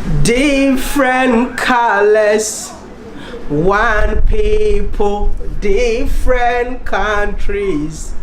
Different colors, one people, different countries,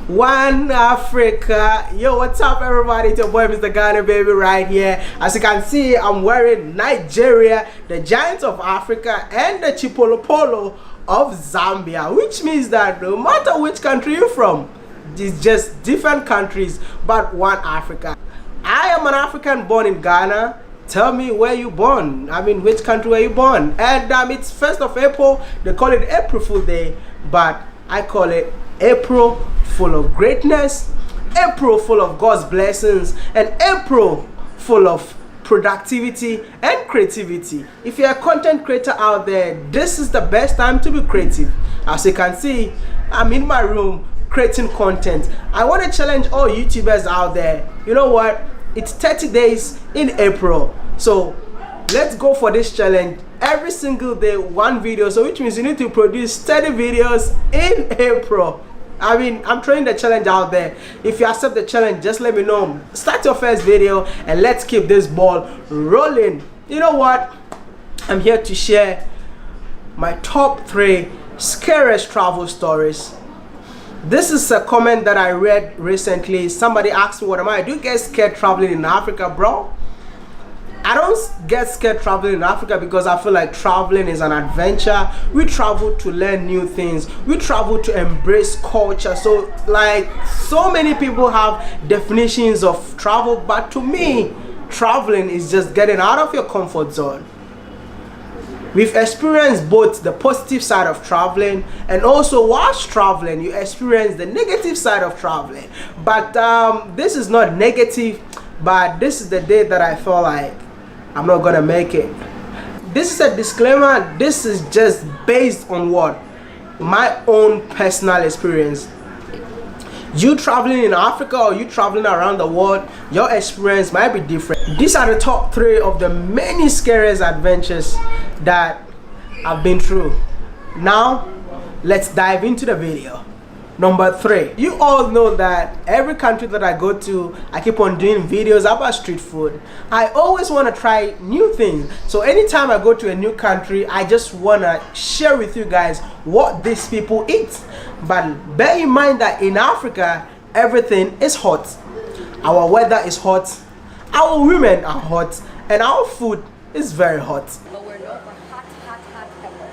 one Africa. Yo, what's up everybody? It's your boy Mr. Ghana baby right here. As you can see, I'm wearing Nigeria, the giants of Africa, and the Chipolopolo of Zambia, which means that no matter which country you're from, it's just different countries but one Africa. I am an African born in Ghana. Tell me where you born. I mean, which country were you born? And it's 1st of April. They call it April Fool Day, but I call it April full of greatness, April full of God's blessings, and April full of productivity and creativity. If you're a content creator out there, this is the best time to be creative. As you can see, I'm in my room creating content. I want to challenge all YouTubers out there. You know what? It's 30 days in April, so let's go for this challenge. Every single day, one video, so which means you need to produce 30 videos in April. I mean, I'm throwing the challenge out there. If you accept the challenge, just let me know. Start your first video and let's keep this ball rolling. You know what? I'm here to share my top 3 scariest travel stories. This is a comment that I read recently. Somebody asked me, what am I? Do you get scared traveling in Africa, bro? I don't get scared traveling in Africa because I feel like traveling is an adventure. We travel to learn new things. We travel to embrace culture. So like, so many people have definitions of travel, but to me, traveling is just getting out of your comfort zone. We've experienced both the positive side of traveling, and also whilst traveling you experience the negative side of traveling. But this is not negative, but this is the day that I felt like I'm not gonna make it. This is a disclaimer. This is just based on what? My own personal experience. You traveling in Africa or you traveling around the world, your experience might be different. These are the top 3 of the many scariest adventures that I've been through. Now let's dive into the video. Number 3, you all know that every country that I go to, I keep on doing videos about street food. I always want to try new things. So anytime I go to a new country, I just want to share with you guys what these people eat. But bear in mind that in Africa, everything is hot. Our weather is hot, our women are hot, and our food is very hot. But we're known for hot pepper.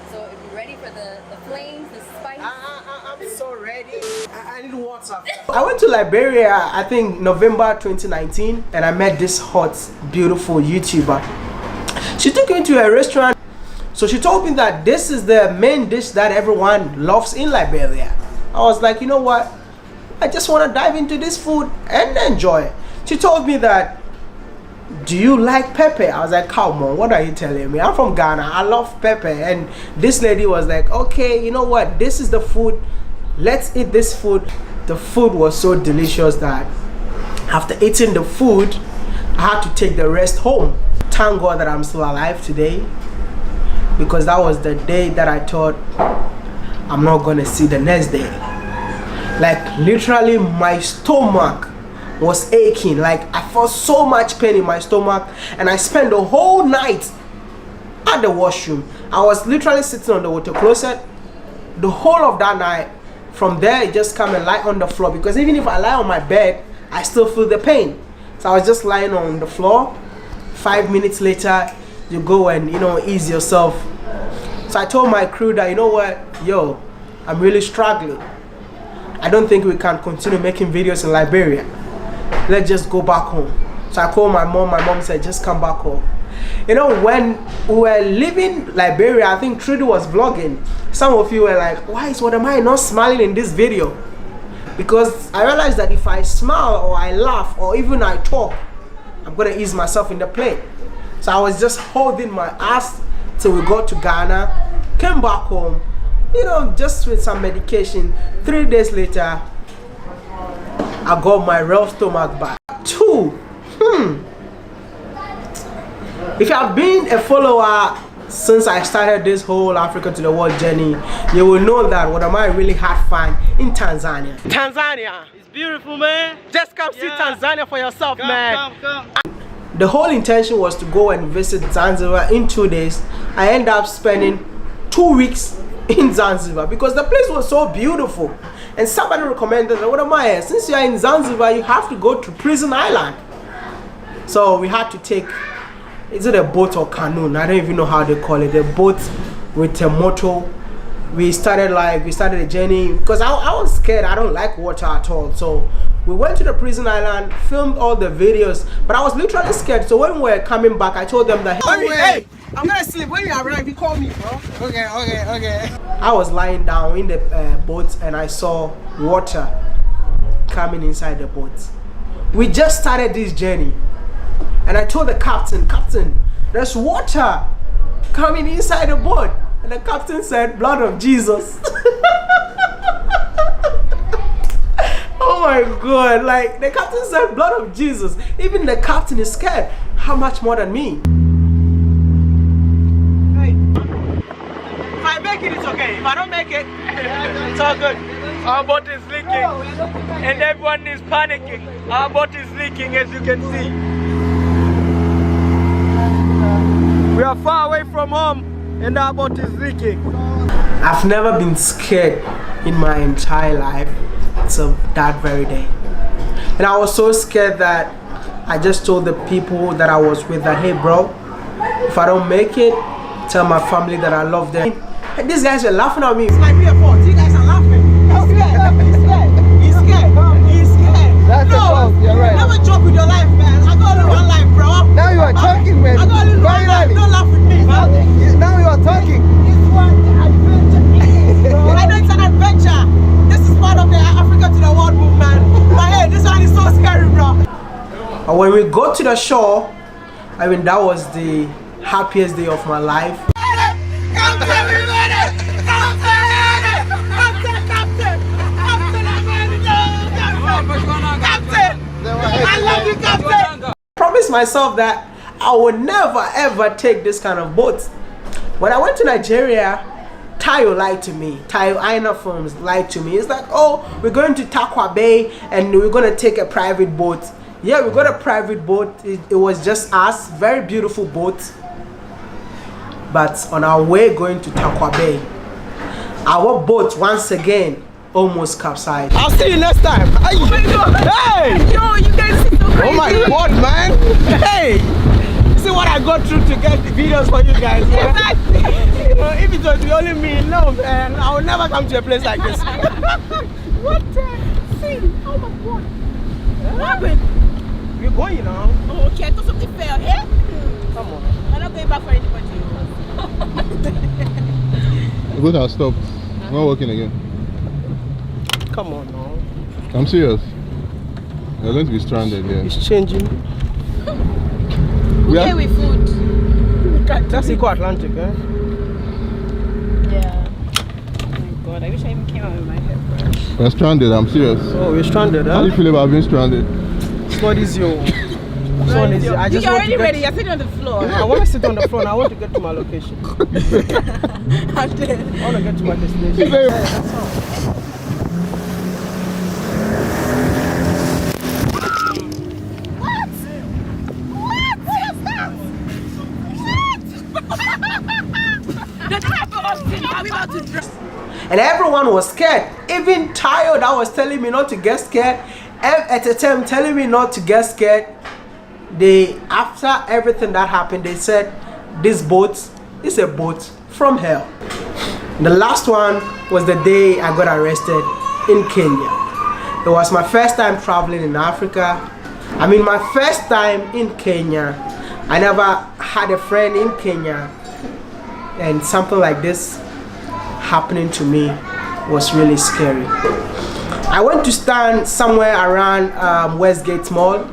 So if you're ready for the flames, the spice. I'm so ready. I need water. I went to Liberia, I think November 2019, and I met this hot, beautiful YouTuber. She took me to a restaurant. So she told me that this is the main dish that everyone loves in Liberia. I was like, you know what? I just want to dive into this food and enjoy it. She told me that, do you like pepper? I was like, come on, what are you telling me? I'm from Ghana, I love pepper. And this lady was like, okay, you know what? This is the food. Let's eat this food. The food was so delicious that after eating the food, I had to take the rest home. Thank God that I'm still alive today, because that was the day that I thought I'm not gonna see the next day. Like literally my stomach was aching. Like I felt so much pain in my stomach, and I spent the whole night at the washroom. I was literally sitting on the water closet the whole of that night. From there, I just come and lie on the floor, because even if I lie on my bed, I still feel the pain. So I was just lying on the floor. 5 minutes later, you go and ease yourself. So I told my crew that, you know what, yo, I'm really struggling. I don't think we can continue making videos in Liberia. Let's just go back home. So I called my mom said, just come back home. When we were leaving Liberia, I think Trudy was vlogging. Some of you were like, why is what am I not smiling in this video? Because I realized that if I smile or I laugh or even I talk, I'm gonna ease myself in the plane. So I was just holding my ass till we got to Ghana, came back home, just with some medication. 3 days later, I got my real stomach back. 2, if you have been a follower since I started this whole Africa to the world journey, you will know that what am I really had fun in Tanzania. Tanzania, it's beautiful, man. Just come see Tanzania for yourself, man. Come. The whole intention was to go and visit Zanzibar in 2 days. I ended up spending 2 weeks in Zanzibar because the place was so beautiful. And somebody recommended, what am I? Since you are in Zanzibar, you have to go to Prison Island. So we had to take, is it a boat or canoe? I don't even know how they call it. A boat with a motor. We started the journey because I was scared. I don't like water at all. So we went to the Prison Island, filmed all the videos, but I was literally scared. So when we were coming back, I told them that, hey, I'm gonna sleep. When you arrive, you call me, bro. Okay. I was lying down in the boat and I saw water coming inside the boat. We just started this journey. And I told the captain, there's water coming inside the boat. And the captain said, blood of Jesus. Oh my God, like the captain said, blood of Jesus. Even the captain is scared. How much more than me? Hey, if I make it, it's okay. If I don't make it, it's all good. Our boat is leaking and everyone is panicking. Our boat is leaking, as you can see. We are far away from home and our boat is leaking. I've never been scared in my entire life until that very day. And I was so scared that I just told the people that I was with that, hey bro, if I don't make it, tell my family that I love them. And these guys were laughing at me. It's like we are fault. You guys are laughing. He's scared. That's the fault, you're right. Never joke with your life, man. I got only one life, bro. Now you are talking, man. I got only one life. Don't laugh with me. Now you are talking. It's what the adventure is, bro. I know it's an adventure. This is part of the Africa to the world movement. But hey, this one is so scary, bro. And when we go to the shore, I mean, that was the happiest day of my life. I love you, Captain. I promised myself that I would never ever take this kind of boat. When I went to Nigeria, Tayo lied to me. Tayo Aina Films lied to me. It's like, oh, we're going to Takwa Bay and we're going to take a private boat. Yeah, we got a private boat. It was just us. Very beautiful boat. But on our way going to Takwa Bay, our boat once again almost capsized. I'll see you next time. Hey! Oh my God. Hey! Yo, you guys are so crazy. Oh my God, man! Hey! See what I go through to get videos for you guys. Man. Exactly. You know, if it was only me, no man, I would never come to a place like this. What the? See? Oh my God. What happened? We're going, you know. Oh, okay, I thought something fell. Eh? Come on. I'm not going back for anybody. The boat has stopped. It's not working again. Come on now. I'm serious. You're going to be stranded here. It's changing. Okay, with food. That's Eco Atlantic, eh? Yeah. Oh my God, I wish I even came out with my hairbrush. We're stranded, I'm serious. Oh, we're stranded, huh? How do you feel about being stranded? It's not easy. It's not easy. I just You're want already to ready, you're sitting on the floor. I want to sit on the floor and I want to get to my location. I want to get to my destination. Yeah, that's all. And everyone was scared. Even Tayo that was telling me not to get scared, at the time telling me not to get scared, after everything that happened, they said this boat is a boat from hell. The last one was the day I got arrested in Kenya. It was my first time traveling in Africa. I mean, my first time in Kenya. I never had a friend in Kenya, and something like this happening to me was really scary. I went to stand somewhere around Westgate Mall,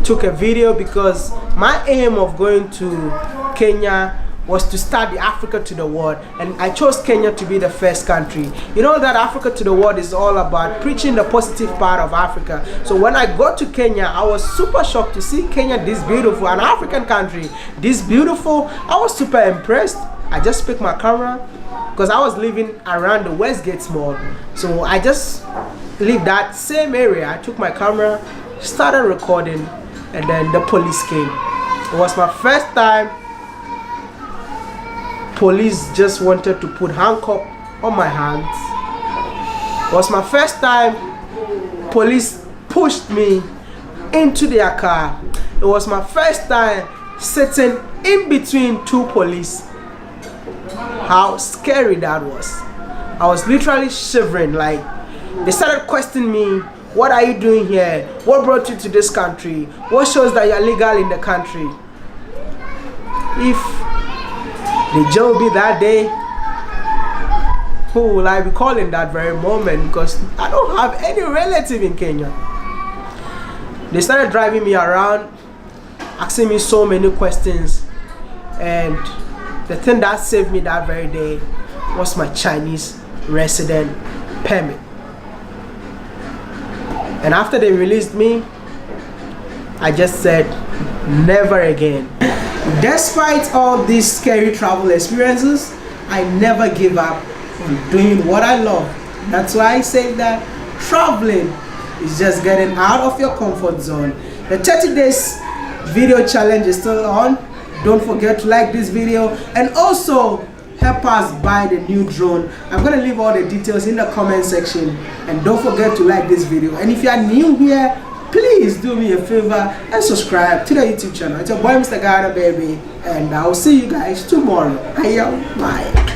took a video because my aim of going to Kenya was to start the Africa to the world, and I chose Kenya to be the first country. You know that Africa to the world is all about preaching the positive part of Africa. So when I got to Kenya, I was super shocked to see Kenya this beautiful, an African country this beautiful. I was super impressed. I just picked my camera because I was living around the Westgate Mall. So I just lived that same area. I took my camera, started recording, and then the police came. It was my first time police just wanted to put handcuff on my hands. It was my first time police pushed me into their car. It was my first time sitting in between two police. How scary that was. I was literally shivering. Like, they started questioning me. What are you doing here? What brought you to this country? What shows that you're legal in the country? If the jail be that day, who will I be calling that very moment? Because I don't have any relative in Kenya. They started driving me around, asking me so many questions, and the thing that saved me that very day was my Chinese resident permit. And after they released me, I just said, never again. Despite all these scary travel experiences, I never give up on doing what I love. That's why I say that traveling is just getting out of your comfort zone. The 30 days video challenge is still on. Don't forget to like this video and also help us buy the new drone. I'm gonna leave all the details in the comment section, and don't forget to like this video. And if you are new here, please do me a favor and subscribe to the YouTube channel. It's your boy Mr. Ghana, baby, and I'll see you guys tomorrow. Bye.